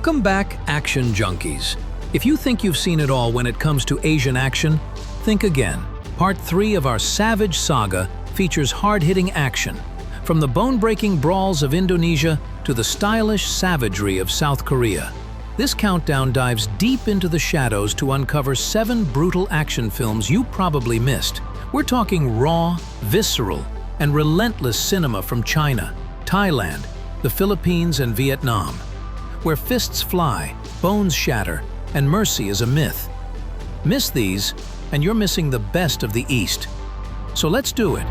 Welcome back, action junkies. If you think you've seen it all when it comes to Asian action, think again. Part 3 of our Savage Saga features hard-hitting action. From the bone-breaking brawls of Indonesia to the stylish savagery of South Korea. This countdown dives deep into the shadows to uncover 7 brutal action films you probably missed. We're talking raw, visceral, and relentless cinema from China, Thailand, the Philippines, and Vietnam, where fists fly, bones shatter, and mercy is a myth. Miss these, and you're missing the best of the East. So let's do it.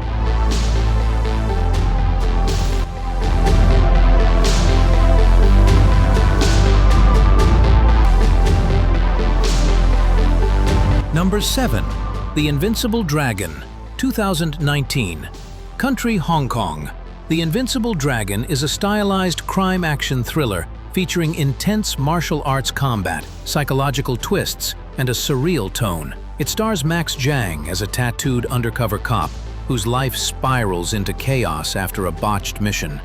Number 7. The Invincible Dragon, 2019. Country Hong Kong. The Invincible Dragon is a stylized crime action thriller featuring intense martial arts combat, psychological twists, and a surreal tone. It stars Max Zhang as a tattooed undercover cop whose life spirals into chaos after a botched mission.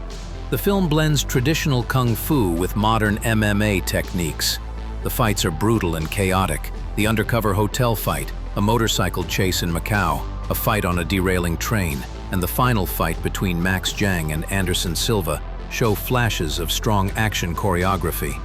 The film blends traditional kung fu with modern MMA techniques. The fights are brutal and chaotic. The undercover hotel fight, a motorcycle chase in Macau, a fight on a derailing train, and the final fight between Max Zhang and Anderson Silva show flashes of strong action choreography.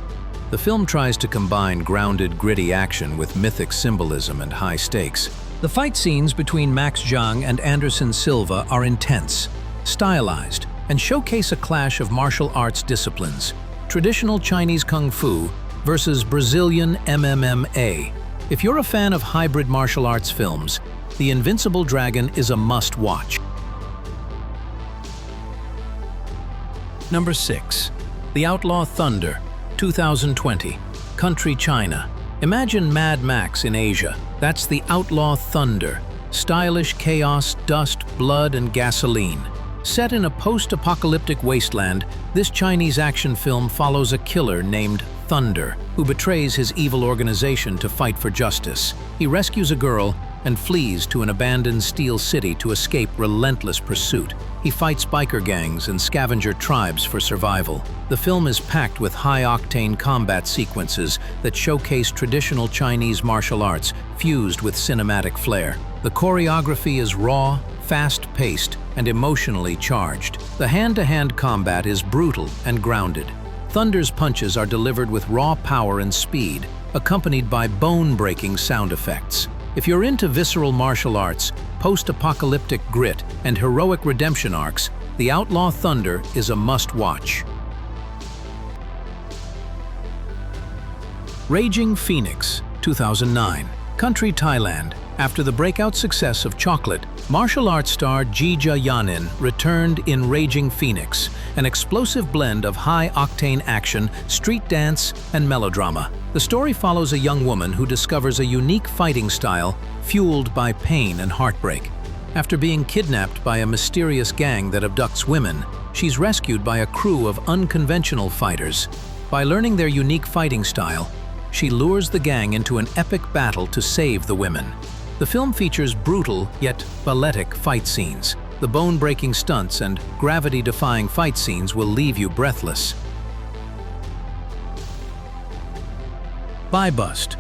The film tries to combine grounded, gritty action with mythic symbolism and high stakes. The fight scenes between Max Zhang and Anderson Silva are intense, stylized, and showcase a clash of martial arts disciplines, traditional Chinese kung fu versus Brazilian MMA. If you're a fan of hybrid martial arts films, The Invincible Dragon is a must-watch. Number 6. The Outlaw Thunder, 2020. Country China. Imagine Mad Max in Asia. That's the Outlaw Thunder. Stylish chaos, dust, blood, and gasoline. Set in a post-apocalyptic wasteland, this Chinese action film follows a killer named Thunder, who betrays his evil organization to fight for justice. He rescues a girl and flees to an abandoned steel city to escape relentless pursuit. He fights biker gangs and scavenger tribes for survival. The film is packed with high-octane combat sequences that showcase traditional Chinese martial arts fused with cinematic flair. The choreography is raw, fast-paced, and emotionally charged. The hand-to-hand combat is brutal and grounded. Thunder's punches are delivered with raw power and speed, accompanied by bone-breaking sound effects. If you're into visceral martial arts, post-apocalyptic grit, and heroic redemption arcs, The Outlaw Thunder is a must-watch. Raging Phoenix, 2009. Country Thailand. After the breakout success of Chocolate, martial arts star Jija Yanin returned in Raging Phoenix, an explosive blend of high-octane action, street dance, and melodrama. The story follows a young woman who discovers a unique fighting style fueled by pain and heartbreak. After being kidnapped by a mysterious gang that abducts women, she's rescued by a crew of unconventional fighters. By learning their unique fighting style, she lures the gang into an epic battle to save the women. The film features brutal yet balletic fight scenes. The bone-breaking stunts and gravity-defying fight scenes will leave you breathless. Bust,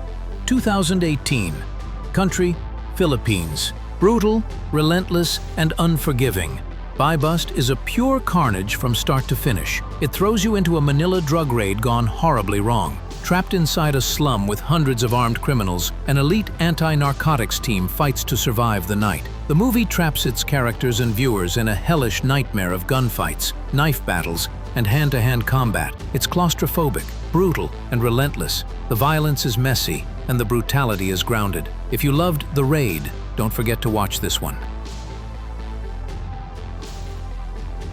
2018. Country, Philippines. Brutal, relentless, and unforgiving. Bust is a pure carnage from start to finish. It throws you into a Manila drug raid gone horribly wrong. Trapped inside a slum with hundreds of armed criminals, an elite anti-narcotics team fights to survive the night. The movie traps its characters and viewers in a hellish nightmare of gunfights, knife battles, and hand-to-hand combat. It's claustrophobic, brutal, and relentless. The violence is messy, and the brutality is grounded. If you loved The Raid, don't forget to watch this one.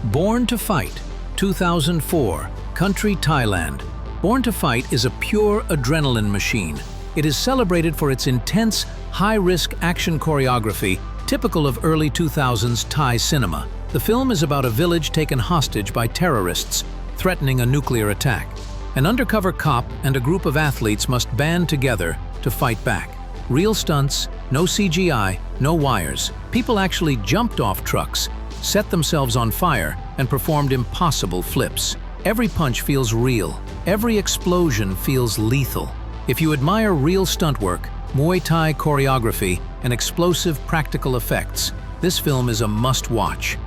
Born to Fight, 2004. Country Thailand. Born to Fight is a pure adrenaline machine. It is celebrated for its intense, high-risk action choreography typical of early 2000s Thai cinema. The film is about a village taken hostage by terrorists threatening a nuclear attack. An undercover cop and a group of athletes must band together to fight back. Real stunts, no CGI, no wires. People actually jumped off trucks, set themselves on fire, and performed impossible flips. Every punch feels real. Every explosion feels lethal. If you admire real stunt work, Muay Thai choreography, and explosive practical effects, this film is a must-watch.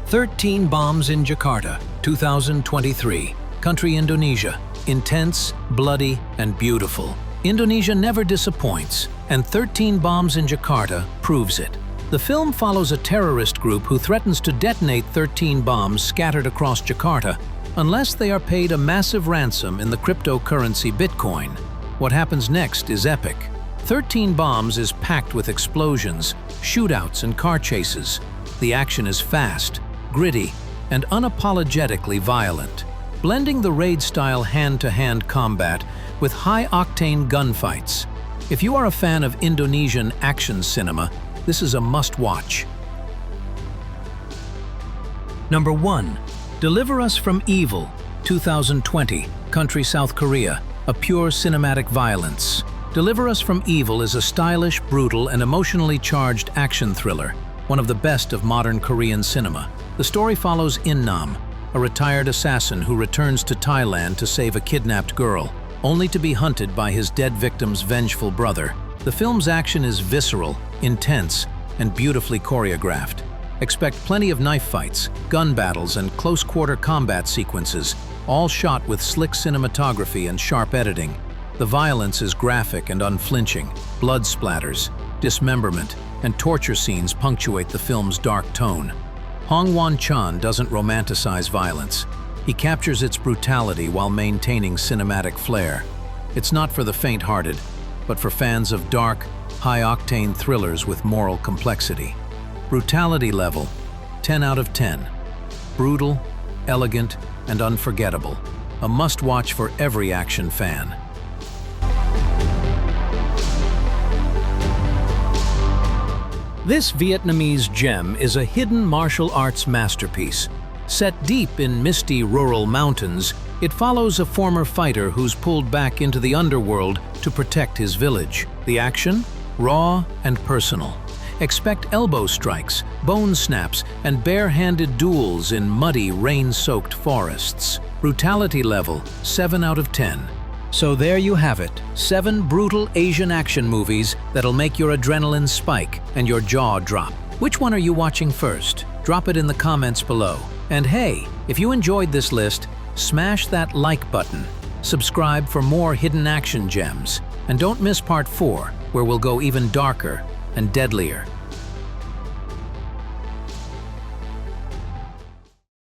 13 Bombs in Jakarta, 2023. Country Indonesia. Intense, bloody, and beautiful. Indonesia never disappoints, and 13 Bombs in Jakarta proves it. The film follows a terrorist group who threatens to detonate 13 bombs scattered across Jakarta unless they are paid a massive ransom in the cryptocurrency Bitcoin. What happens next is epic. 13 Bombs is packed with explosions, shootouts, and car chases. The action is fast, gritty, and unapologetically violent, blending the raid-style hand-to-hand combat with high-octane gunfights. If you are a fan of Indonesian action cinema, this is a must-watch. Number 1. Deliver Us from Evil, 2020. Country South Korea. A pure cinematic violence. Deliver Us from Evil is a stylish, brutal, and emotionally charged action thriller, one of the best of modern Korean cinema. The story follows In-nam, a retired assassin who returns to Thailand to save a kidnapped girl, only to be hunted by his dead victim's vengeful brother. The film's action is visceral, intense, and beautifully choreographed. Expect plenty of knife fights, gun battles, and close-quarter combat sequences, all shot with slick cinematography and sharp editing. The violence is graphic and unflinching. Blood splatters, dismemberment, and torture scenes punctuate the film's dark tone. Hong Won-chan doesn't romanticize violence. He captures its brutality while maintaining cinematic flair. It's not for the faint-hearted, but for fans of dark, high-octane thrillers with moral complexity. Brutality level, 10 out of 10. Brutal, elegant, and unforgettable. A must-watch for every action fan. This Vietnamese gem is a hidden martial arts masterpiece. Set deep in misty rural mountains, it follows a former fighter who's pulled back into the underworld to protect his village. The action? Raw and personal. Expect elbow strikes, bone snaps, and bare-handed duels in muddy, rain-soaked forests. Brutality level, 7 out of 10. So there you have it, 7 brutal Asian action movies that'll make your adrenaline spike and your jaw drop. Which one are you watching first? Drop it in the comments below. And hey, if you enjoyed this list, smash that like button. Subscribe for more hidden action gems. And don't miss part 4, where we'll go even darker and deadlier.